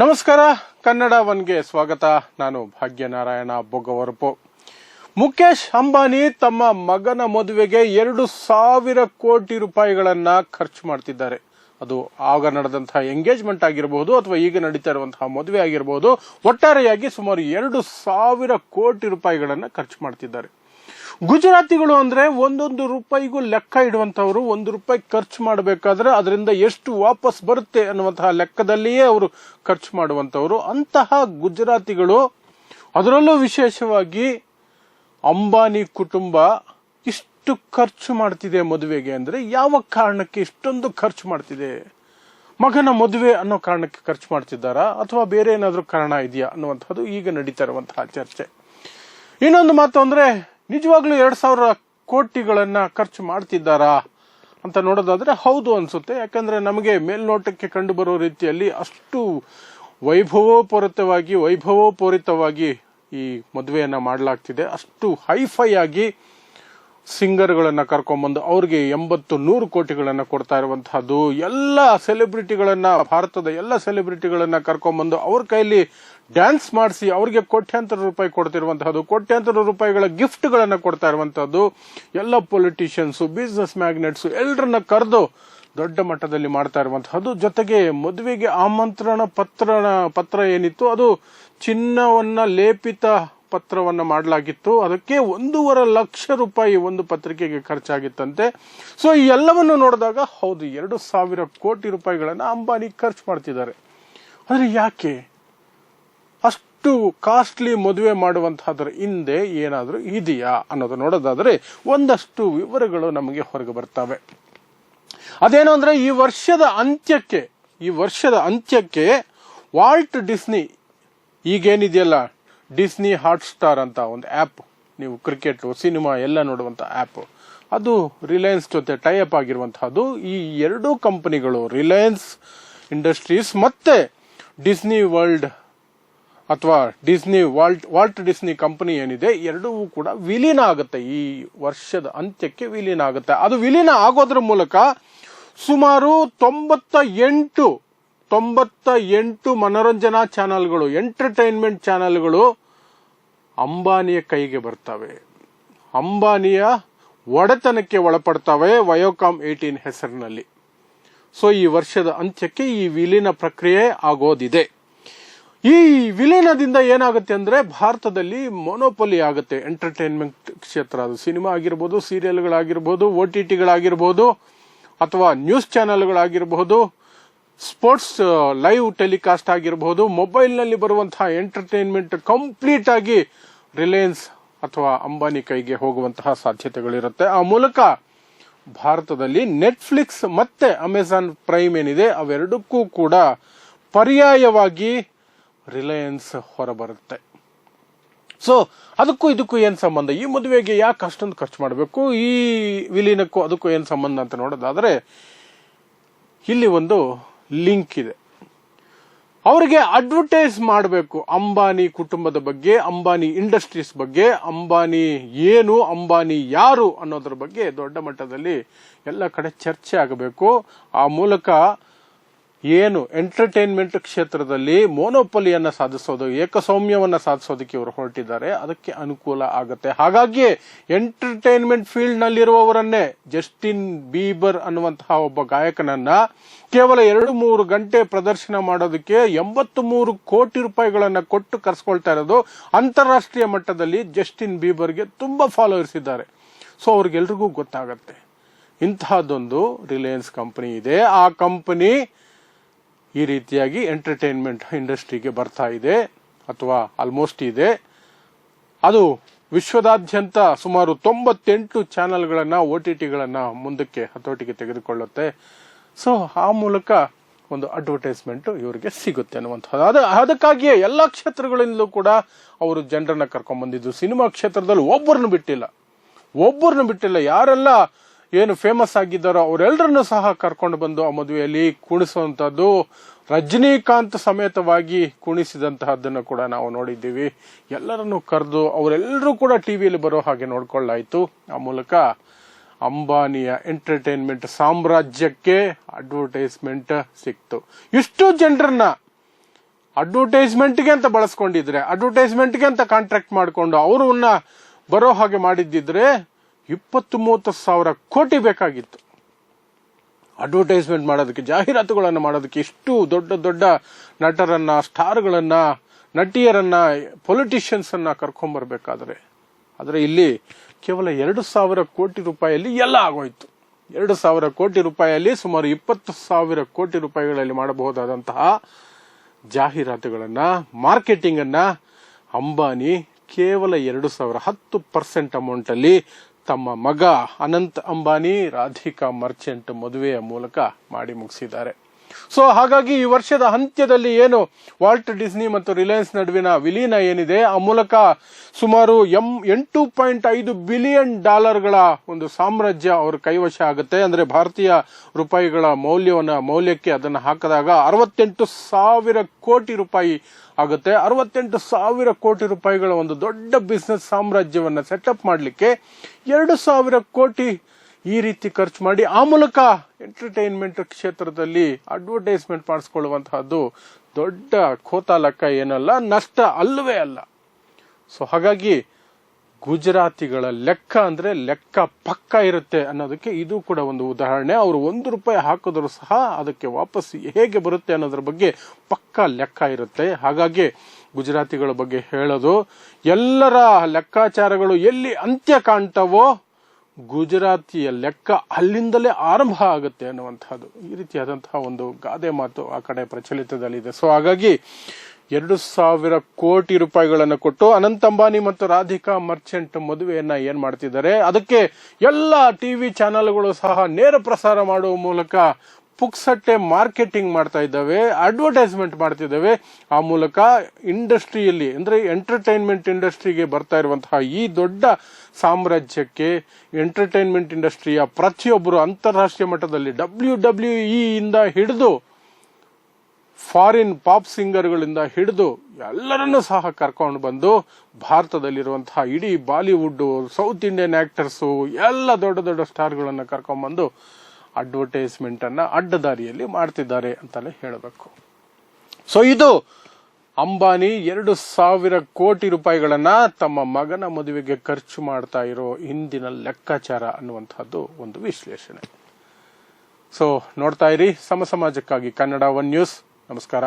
ನಮಸ್ಕಾರ, ಕನ್ನಡ ಒನ್ಗೆ ಸ್ವಾಗತ. ನಾನು ಭಾಗ್ಯನಾರಾಯಣ ಬೊಗವರಪು. ಮುಖೇಶ್ ಅಂಬಾನಿ ತಮ್ಮ ಮಗನ ಮದುವೆಗೆ 2,000 ಕೋಟಿ ರೂಪಾಯಿಗಳನ್ನ ಖರ್ಚು ಮಾಡ್ತಿದ್ದಾರೆ. ಅದು ಆಗ ನಡೆದಂತಹ ಎಂಗೇಜ್ಮೆಂಟ್ ಆಗಿರಬಹುದು ಅಥವಾ ಈಗ ನಡೀತಾ ಇರುವಂತಹ ಮದುವೆ ಆಗಿರಬಹುದು. ಒಟ್ಟಾರೆಯಾಗಿ ಸುಮಾರು 2,000 ಕೋಟಿ ರೂಪಾಯಿಗಳನ್ನ ಖರ್ಚು ಮಾಡ್ತಿದ್ದಾರೆ. ಗುಜರಾತಿಗಳು ಅಂದ್ರೆ ಒಂದೊಂದು ರೂಪಾಯಿಗೂ ಲೆಕ್ಕ ಇಡುವಂತವರು. 1 ರೂಪಾಯಿ ಖರ್ಚು ಮಾಡಬೇಕಾದ್ರೆ ಅದರಿಂದ ಎಷ್ಟು ವಾಪಸ್ ಬರುತ್ತೆ ಅನ್ನುವಂತಹ ಲೆಕ್ಕದಲ್ಲಿಯೇ ಅವರು ಖರ್ಚು ಮಾಡುವಂತವರು. ಅಂತಹ ಗುಜರಾತಿಗಳು, ಅದರಲ್ಲೂ ವಿಶೇಷವಾಗಿ ಅಂಬಾನಿ ಕುಟುಂಬ ಇಷ್ಟು ಖರ್ಚು ಮಾಡ್ತಿದೆ ಮದುವೆಗೆ ಅಂದ್ರೆ ಯಾವ ಕಾರಣಕ್ಕೆ ಇಷ್ಟೊಂದು ಖರ್ಚು ಮಾಡ್ತಿದೆ? ಮಗನ ಮದುವೆ ಅನ್ನೋ ಕಾರಣಕ್ಕೆ ಖರ್ಚು ಮಾಡ್ತಿದ್ದಾರಾ ಅಥವಾ ಬೇರೆ ಏನಾದ್ರೂ ಕಾರಣ ಇದೆಯಾ ಅನ್ನುವಂಥದ್ದು ಈಗ ನಡೀತಾ ಇರುವಂತಹ ಚರ್ಚೆ. ಇನ್ನೊಂದು ಮಾತು ಅಂದ್ರೆ, ನಿಜವಾಗ್ಲೂ 2,000 ಕೋಟಿಗಳನ್ನ ಖರ್ಚು ಮಾಡ್ತಿದ್ದಾರಾ ಅಂತ ನೋಡೋದಾದ್ರೆ ಹೌದು ಅನ್ಸುತ್ತೆ. ಯಾಕಂದ್ರೆ ನಮಗೆ ಮೇಲ್ನೋಟಕ್ಕೆ ಕಂಡು ಬರೋ ರೀತಿಯಲ್ಲಿ ಅಷ್ಟು ವೈಭವೋಪೂರಿತವಾಗಿ ಈ ಮದುವೆಯನ್ನ ಮಾಡಲಾಗ್ತಿದೆ. ಅಷ್ಟು ಹೈಫೈ ಆಗಿ ಸಿಂಗರ್ಗಳನ್ನ ಕರ್ಕೊಂಡ್ಬಂದು ಅವ್ರಿಗೆ 80-100 ಕೋಟಿಗಳನ್ನ ಕೊಡ್ತಾ ಇರುವಂತಹದ್ದು. ಎಲ್ಲ ಸೆಲೆಬ್ರಿಟಿಗಳನ್ನ, ಭಾರತದ ಎಲ್ಲ ಸೆಲೆಬ್ರಿಟಿಗಳನ್ನ ಕರ್ಕೊಂಡ್ಬಂದು ಅವ್ರ ಕೈಲಿ ಡ್ಯಾನ್ಸ್ ಮಾಡಿಸಿ ಅವ್ರಿಗೆ ಕೋಟ್ಯಾಂತರ ರೂಪಾಯಿ ಕೊಡ್ತಿರುವಂತಹದ್ದು, ಕೋಟ್ಯಾಂತರ ರೂಪಾಯಿಗಳ ಗಿಫ್ಟ್ ಗಳನ್ನ ಕೊಡ್ತಾ ಇರುವಂತಹದ್ದು. ಎಲ್ಲ ಪೊಲಿಟಿಷಿಯನ್ಸ್, ಬಿಸಿನೆಸ್ ಮ್ಯಾಗ್ನೆಟ್ಸ್ ಎಲ್ಲರನ್ನ ಕರೆದು ದೊಡ್ಡ ಮಟ್ಟದಲ್ಲಿ ಮಾಡ್ತಾ ಇರುವಂತಹದ್ದು. ಜೊತೆಗೆ ಮದುವೆಗೆ ಆಮಂತ್ರಣ ಪತ್ರ ಏನಿತ್ತು ಅದು ಚಿನ್ನವನ್ನ ಲೇಪಿತ ಪತ್ರವನ್ನ ಮಾಡಲಾಗಿತ್ತು. ಅದಕ್ಕೆ 1.5 ಲಕ್ಷ ರೂಪಾಯಿ ಒಂದು ಪತ್ರಿಕೆಗೆ ಖರ್ಚಾಗಿತ್ತಂತೆ. ಸೊ ಈ ಎಲ್ಲವನ್ನು ನೋಡಿದಾಗ ಹೌದು, 2,000 ಕೋಟಿ ರೂಪಾಯಿಗಳನ್ನ ಅಂಬಾನಿ ಖರ್ಚು ಮಾಡ್ತಿದ್ದಾರೆ. ಆದ್ರೆ ಯಾಕೆ ಅಷ್ಟು ಕಾಸ್ಟ್ಲಿ ಮದುವೆ ಮಾಡುವಂತಹದ್ರ ಹಿಂದೆ ಏನಾದ್ರೂ ಇದೆಯಾ ಅನ್ನೋದು ನೋಡೋದಾದ್ರೆ ಒಂದಷ್ಟು ವಿವರಗಳು ನಮಗೆ ಹೊರಗೆ ಬರ್ತವೆ. ಅದೇನು ಅಂದ್ರೆ, ಈ ವರ್ಷದ ಅಂತ್ಯಕ್ಕೆ ವಾಲ್ಟ್ ಡಿಸ್ನಿ, ಈಗೇನಿದೆಯಲ್ಲ ಡಿಸ್ನಿ ಹಾಟ್ ಸ್ಟಾರ್ ಅಂತ ಒಂದು ಆಪ್, ನೀವು ಕ್ರಿಕೆಟ್, ಸಿನಿಮಾ ಎಲ್ಲ ನೋಡುವಂತ ಆಪ್, ಅದು ರಿಲಯನ್ಸ್ ಜೊತೆ ಟೈ ಅಪ್ ಆಗಿರುವಂತಹದ್ದು. ಈ 2 ಕಂಪನಿಗಳು, ರಿಲಯನ್ಸ್ ಇಂಡಸ್ಟ್ರೀಸ್ ಮತ್ತೆ ಡಿಸ್ನಿ ವರ್ಲ್ಡ್ ಅಥವಾ ವಾಲ್ಟ್ ಡಿಸ್ನಿ ಕಂಪನಿ ಏನಿದೆ, ಎರಡೂ ಕೂಡ ವಿಲೀನ ಆಗುತ್ತೆ. ಈ ವರ್ಷದ ಅಂತ್ಯಕ್ಕೆ ವಿಲೀನ ಆಗುತ್ತೆ. ಅದು ವಿಲೀನ ಆಗೋದ್ರ ಮೂಲಕ ಸುಮಾರು 98 ಮನೋರಂಜನಾ ಚಾನೆಲ್ಗಳು, ಎಂಟರ್ಟೈನ್ಮೆಂಟ್ ಚಾನೆಲ್ಗಳು ಅಂಬಾನಿಯ ಕೈಗೆ ಬರ್ತವೆ, ಅಂಬಾನಿಯ ಒಡೆತನಕ್ಕೆ ಒಳಪಡ್ತವೆ, ವಯೋಕಾಮ್ 18 ಹೆಸರಿನಲ್ಲಿ. ಸೊ ಈ ವರ್ಷದ ಅಂತ್ಯಕ್ಕೆ ಈ ವಿಲೀನ ಪ್ರಕ್ರಿಯೆ ಆಗೋದಿದೆ. ಈ ವಿಲೀನದಿಂದ ಏನಾಗುತ್ತೆ ಅಂದ್ರೆ, ಭಾರತದಲ್ಲಿ ಮೊನೋಪೊಲಿ ಆಗುತ್ತೆ ಎಂಟರ್ಟೈನ್ಮೆಂಟ್ ಕ್ಷೇತ್ರ. ಅದು ಸಿನಿಮಾ ಆಗಿರ್ಬೋದು, ಸೀರಿಯಲ್ಗಳಾಗಿರ್ಬೋದು, OTTಗಳಾಗಿರ್ಬೋದು, ಅಥವಾ ನ್ಯೂಸ್ ಚಾನೆಲ್ಗಳಾಗಿರಬಹುದು, ಸ್ಪೋರ್ಟ್ಸ್ ಲೈವ್ ಟೆಲಿಕಾಸ್ಟ್ ಆಗಿರಬಹುದು, ಮೊಬೈಲ್ ನಲ್ಲಿ ಬರುವಂತಹ ಎಂಟರ್ಟೈನ್ಮೆಂಟ್ ಕಂಪ್ಲೀಟ್ ಆಗಿ ರಿಲಯನ್ಸ್ ಅಥವಾ ಅಂಬಾನಿ ಕೈಗೆ ಹೋಗುವಂತಹ ಸಾಧ್ಯತೆಗಳಿರುತ್ತೆ. ಆ ಮೂಲಕ ಭಾರತದಲ್ಲಿ ನೆಟ್ಫ್ಲಿಕ್ಸ್ ಮತ್ತೆ ಅಮೆಜಾನ್ ಪ್ರೈಮ್ ಏನಿದೆ, ಅವೆರಡಕ್ಕೂ ಕೂಡ ಪರ್ಯಾಯವಾಗಿ ರಿಲಯನ್ಸ್ ಹೊರಬರುತ್ತೆ. ಸೊ ಅದಕ್ಕೂ ಇದಕ್ಕೂ ಏನ್ ಸಂಬಂಧ? ಈ ಮದುವೆಗೆ ಯಾಕೆ ಅಷ್ಟೊಂದು ಖರ್ಚು ಮಾಡಬೇಕು? ಈ ವಿಲೀನಕ್ಕೂ ಅದಕ್ಕೂ ಏನ್ ಸಂಬಂಧ ಅಂತ ನೋಡೋದಾದ್ರೆ, ಇಲ್ಲಿ ಒಂದು ಲಿಂಕ್ ಇದೆ. ಅವರಿಗೆ ಅಡ್ವರ್ಟೈಸ್ ಮಾಡಬೇಕು ಅಂಬಾನಿ ಕುಟುಂಬದ ಬಗ್ಗೆ, ಅಂಬಾನಿ ಇಂಡಸ್ಟ್ರೀಸ್ ಬಗ್ಗೆ, ಅಂಬಾನಿ ಏನು, ಅಂಬಾನಿ ಯಾರು ಅನ್ನೋದ್ರ ಬಗ್ಗೆ ದೊಡ್ಡ ಮಟ್ಟದಲ್ಲಿ ಎಲ್ಲ ಕಡೆ ಚರ್ಚೆ ಆಗಬೇಕು. ಆ ಮೂಲಕ ಏನು ಎಂಟರ್ಟೈನ್ಮೆಂಟ್ ಕ್ಷೇತ್ರದಲ್ಲಿ ಮೋನೋಪಲಿಯನ್ನ ಸಾಧಿಸೋದು, ಏಕಸೌಮ್ಯವನ್ನ ಸಾಧಿಸೋದಕ್ಕೆ ಇವರು ಹೊರಟಿದ್ದಾರೆ, ಅದಕ್ಕೆ ಅನುಕೂಲ ಆಗುತ್ತೆ. ಹಾಗಾಗಿ ಎಂಟರ್ಟೈನ್ಮೆಂಟ್ ಫೀಲ್ಡ್ ನಲ್ಲಿರುವವರನ್ನೇ, ಜಸ್ಟಿನ್ ಬೀಬರ್ ಅನ್ನುವಂತಹ ಒಬ್ಬ ಗಾಯಕನನ್ನ ಕೇವಲ 2-3 ಗಂಟೆ ಪ್ರದರ್ಶನ ಮಾಡೋದಕ್ಕೆ 83 ಕೋಟಿ ರೂಪಾಯಿಗಳನ್ನ ಕೊಟ್ಟು ಕರೆಸ್ಕೊಳ್ತಾ ಇರೋದು. ಅಂತಾರಾಷ್ಟ್ರೀಯ ಮಟ್ಟದಲ್ಲಿ ಜಸ್ಟಿನ್ ಬೀಬರ್ಗೆ ತುಂಬಾ ಫಾಲೋವರ್ಸ್ ಇದ್ದಾರೆ. ಸೊ ಅವ್ರಿಗೆಲ್ರಿಗೂ ಗೊತ್ತಾಗತ್ತೆ ಇಂತಹದ್ದೊಂದು ರಿಲಯನ್ಸ್ ಕಂಪನಿ ಇದೆ. ಆ ಕಂಪನಿ ಈ ರೀತಿಯಾಗಿ ಎಂಟರ್ಟೈನ್ಮೆಂಟ್ ಇಂಡಸ್ಟ್ರಿಗೆ ಬರ್ತಾ ಇದೆ ಅಥವಾ ಆಲ್ಮೋಸ್ಟ್ ಇದೆ. ಅದು ವಿಶ್ವದಾದ್ಯಂತ ಸುಮಾರು 98 ಚಾನೆಲ್ಗಳನ್ನ, OTTಗಳನ್ನ ಮುಂದಕ್ಕೆ ಹತೋಟಿಗೆ ತೆಗೆದುಕೊಳ್ಳುತ್ತೆ. ಸೊ ಆ ಮೂಲಕ ಒಂದು ಅಡ್ವರ್ಟೈಸ್ಮೆಂಟ್ ಇವರಿಗೆ ಸಿಗುತ್ತೆ ಅನ್ನುವಂಥದ್ದು. ಅದಕ್ಕಾಗಿಯೇ ಎಲ್ಲಾ ಕ್ಷೇತ್ರಗಳಿಂದಲೂ ಕೂಡ ಅವರು ಜನರನ್ನ ಕರ್ಕೊಂಡ್ ಬಂದಿದ್ದು. ಸಿನಿಮಾ ಕ್ಷೇತ್ರದಲ್ಲಿ ಒಬ್ಬರನ್ನು ಬಿಟ್ಟಿಲ್ಲ. ಯಾರೆಲ್ಲ ಏನು ಫೇಮಸ್ ಆಗಿದ್ದಾರೋ ಅವರೆಲ್ಲರನ್ನು ಸಹ ಕರ್ಕೊಂಡು ಬಂದು ಆ ಮದುವೆಯಲ್ಲಿ ಕುಣಿಸುವಂತದ್ದು, ರಜನಿಕಾಂತ್ ಸಮೇತವಾಗಿ ಕುಣಿಸಿದಂತಹದ್ದನ್ನು ಕೂಡ ನಾವು ನೋಡಿದ್ದೀವಿ. ಎಲ್ಲರನ್ನು ಕರೆದು ಅವರೆಲ್ಲರೂ ಕೂಡ ಟಿವಿಯಲ್ಲಿ ಬರೋ ಹಾಗೆ ನೋಡ್ಕೊಳ್ಳಾಯ್ತು. ಆ ಮೂಲಕ ಅಂಬಾನಿಯ ಎಂಟರ್ಟೈನ್ಮೆಂಟ್ ಸಾಮ್ರಾಜ್ಯಕ್ಕೆ ಅಡ್ವರ್ಟೈಸ್ಮೆಂಟ್ ಸಿಕ್ತು. ಇಷ್ಟು ಜನರನ್ನ ಅಡ್ವರ್ಟೈಸ್ಮೆಂಟ್ಗೆ ಅಂತ ಬಳಸ್ಕೊಂಡಿದ್ರೆ, ಅಡ್ವರ್ಟೈಸ್ಮೆಂಟ್ಗೆ ಅಂತ ಕಾಂಟ್ರಾಕ್ಟ್ ಮಾಡಿಕೊಂಡು ಅವರನ್ನ ಬರೋ ಹಾಗೆ ಮಾಡಿದ್ದಿದ್ರೆ 20-30 ಸಾವಿರ ಕೋಟಿ ಬೇಕಾಗಿತ್ತು ಅಡ್ವರ್ಟೈಸ್ಮೆಂಟ್ ಮಾಡೋದಕ್ಕೆ, ಜಾಹೀರಾತುಗಳನ್ನು ಮಾಡೋದಕ್ಕೆ. ಇಷ್ಟು ದೊಡ್ಡ ದೊಡ್ಡ ನಟರನ್ನ, ಸ್ಟಾರ್ಗಳನ್ನ, ನಟಿಯರನ್ನ, ಪೊಲಿಟಿಷಿಯನ್ಸ್ ಅನ್ನ ಕರ್ಕೊಂಡ್ಬರ್ಬೇಕಾದ್ರೆ. ಆದರೆ ಇಲ್ಲಿ ಕೇವಲ 2,000 ಕೋಟಿ ರೂಪಾಯಿಯಲ್ಲಿ ಎಲ್ಲ ಆಗೋಯ್ತು. 2,000 ಕೋಟಿ ರೂಪಾಯಿಯಲ್ಲಿ ಸುಮಾರು 20,000 ಕೋಟಿ ರೂಪಾಯಿಗಳಲ್ಲಿ ಮಾಡಬಹುದಾದಂತಹ ಜಾಹೀರಾತುಗಳನ್ನ, ಮಾರ್ಕೆಟಿಂಗ್ ಅನ್ನ ಅಂಬಾನಿ ಕೇವಲ 2,000 10% ಅಮೌಂಟ್ ಅಲ್ಲಿ ತಮ್ಮ ಮಗ ಅನಂತ್ ಅಂಬಾನಿ, ರಾಧಿಕಾ ಮರ್ಚೆಂಟ್ ಮದುವೆಯ ಮೂಲಕ ಮಾಡಿ ಮುಗಿಸಿದ್ದಾರೆ. ಸೊ ಹಾಗಾಗಿ ಈ ವರ್ಷದ ಅಂತ್ಯದಲ್ಲಿ ಏನು ವಾಲ್ಟ್ ಡಿಸ್ನಿ ಮತ್ತು ರಿಲಯನ್ಸ್ ನಡುವಿನ ವಿಲೀನ ಏನಿದೆ, ಆ ಮೂಲಕ ಸುಮಾರು $8.5 ಬಿಲಿಯನ್ ಒಂದು ಸಾಮ್ರಾಜ್ಯ ಅವ್ರ ಕೈವಶ ಆಗುತ್ತೆ. ಅಂದ್ರೆ ಭಾರತೀಯ ರೂಪಾಯಿಗಳ ಮೌಲ್ಯಕ್ಕೆ ಅದನ್ನು ಹಾಕಿದಾಗ 68,000 ಕೋಟಿ ರೂಪಾಯಿ ಆಗುತ್ತೆ. 68,000 ಕೋಟಿ ರೂಪಾಯಿಗಳ ಒಂದು ದೊಡ್ಡ ಬಿಸ್ನೆಸ್ ಸಾಮ್ರಾಜ್ಯವನ್ನ ಸೆಟಪ್ ಮಾಡಲಿಕ್ಕೆ 2,000 ಕೋಟಿ ಈ ರೀತಿ ಖರ್ಚು ಮಾಡಿ ಆ ಮೂಲಕ ಎಂಟರ್ಟೈನ್ಮೆಂಟ್ ಕ್ಷೇತ್ರದಲ್ಲಿ ಅಡ್ವರ್ಟೈಸ್ಮೆಂಟ್ ಮಾಡಿಸ್ಕೊಳ್ಳುವಂತಹದ್ದು ದೊಡ್ಡ ಖೋತ ಲೆಕ್ಕ ಏನಲ್ಲ, ನಷ್ಟ ಅಲ್ಲವೇ ಅಲ್ಲ. ಸೊ ಹಾಗಾಗಿ ಗುಜರಾತಿಗಳ ಲೆಕ್ಕ ಅಂದ್ರೆ ಲೆಕ್ಕ ಪಕ್ಕ ಇರುತ್ತೆ ಅನ್ನೋದಕ್ಕೆ ಇದು ಕೂಡ ಒಂದು ಉದಾಹರಣೆ. ಅವರು $1 ಹಾಕಿದ್ರು ಸಹ ಅದಕ್ಕೆ ವಾಪಸ್ ಹೇಗೆ ಬರುತ್ತೆ ಅನ್ನೋದ್ರ ಬಗ್ಗೆ ಪಕ್ಕ ಲೆಕ್ಕ ಇರುತ್ತೆ. ಹಾಗಾಗಿ ಗುಜರಾತಿಗಳ ಬಗ್ಗೆ ಹೇಳೋದು, ಎಲ್ಲರ ಲೆಕ್ಕಾಚಾರಗಳು ಎಲ್ಲಿ ಅಂತ್ಯ ಕಾಣ್ತವೋ ಗುಜರಾತಿಯ ಲೆಕ್ಕ ಅಲ್ಲಿಂದಲೇ ಆರಂಭ ಆಗುತ್ತೆ ಅನ್ನುವಂಥದ್ದು, ಈ ರೀತಿಯಾದಂತಹ ಒಂದು ಗಾದೆ ಮಾತು ಆ ಕಡೆ ಪ್ರಚಲಿತದಲ್ಲಿದೆ. ಸೊ ಹಾಗಾಗಿ 2,000 ಕೋಟಿ ರೂಪಾಯಿಗಳನ್ನು ಕೊಟ್ಟು ಅನಂತ್ ಅಂಬಾನಿ ಮತ್ತು ರಾಧಿಕಾ ಮರ್ಚೆಂಟ್ ಮದುವೆಯನ್ನ ಏನ್ ಮಾಡ್ತಿದ್ದಾರೆ, ಅದಕ್ಕೆ ಎಲ್ಲ ಟಿವಿ ಚಾನೆಲ್ಗಳು ಸಹ ನೇರ ಪ್ರಸಾರ ಮಾಡುವ ಮೂಲಕ ಪುಕ್ಸಟ್ಟೆ ಮಾರ್ಕೆಟಿಂಗ್ ಮಾಡ್ತಾ ಇದ್ದಾವೆ, ಅಡ್ವರ್ಟೈಸ್ಮೆಂಟ್ ಮಾಡ್ತಿದ್ದಾವೆ. ಆ ಮೂಲಕ ಇಂಡಸ್ಟ್ರಿಯಲ್ಲಿ ಅಂದ್ರೆ ಎಂಟರ್ಟೈನ್ಮೆಂಟ್ ಇಂಡಸ್ಟ್ರಿಗೆ ಬರ್ತಾ ಇರುವಂತಹ ಈ ದೊಡ್ಡ ಸಾಮ್ರಾಜ್ಯಕ್ಕೆ ಎಂಟರ್ಟೈನ್ಮೆಂಟ್ ಇಂಡಸ್ಟ್ರಿಯ ಪ್ರತಿಯೊಬ್ಬರು ಅಂತಾರಾಷ್ಟ್ರೀಯ ಮಟ್ಟದಲ್ಲಿ WWE ಇಂದ ಹಿಡಿದು ಫಾರಿನ್ ಪಾಪ್ ಸಿಂಗರ್ಗಳಿಂದ ಹಿಡಿದು ಎಲ್ಲರನ್ನೂ ಸಹ ಕರ್ಕೊಂಡು ಬಂದು ಭಾರತದಲ್ಲಿರುವಂತಹ ಇಡೀ ಬಾಲಿವುಡ್, ಸೌತ್ ಇಂಡಿಯನ್ ಆಕ್ಟರ್ಸು, ಎಲ್ಲ ದೊಡ್ಡ ದೊಡ್ಡ ಸ್ಟಾರ್ಗಳನ್ನ ಕರ್ಕೊಂಡ್ಬಂದು ಅಡ್ವರ್ಟೈಸ್ಮೆಂಟ್ ಅನ್ನ ಅಡ್ಡದಾರಿಯಲ್ಲಿ ಮಾಡ್ತಿದ್ದಾರೆ ಅಂತಲೇ ಹೇಳಬೇಕು. ಸೊ ಇದು ಅಂಬಾನಿ 2,000 ಕೋಟಿ ರೂಪಾಯಿಗಳನ್ನ ತಮ್ಮ ಮಗನ ಮದುವೆಗೆ ಖರ್ಚು ಮಾಡ್ತಾ ಇರೋ ಹಿಂದಿನ ಲೆಕ್ಕಾಚಾರ ಅನ್ನುವಂಥದ್ದು ಒಂದು ವಿಶ್ಲೇಷಣೆ. ಸೊ ನೋಡ್ತಾ ಇರಿ ಸಮಾಜಕ್ಕಾಗಿ ಕನ್ನಡ 1 ನ್ಯೂಸ್. ನಮಸ್ಕಾರ.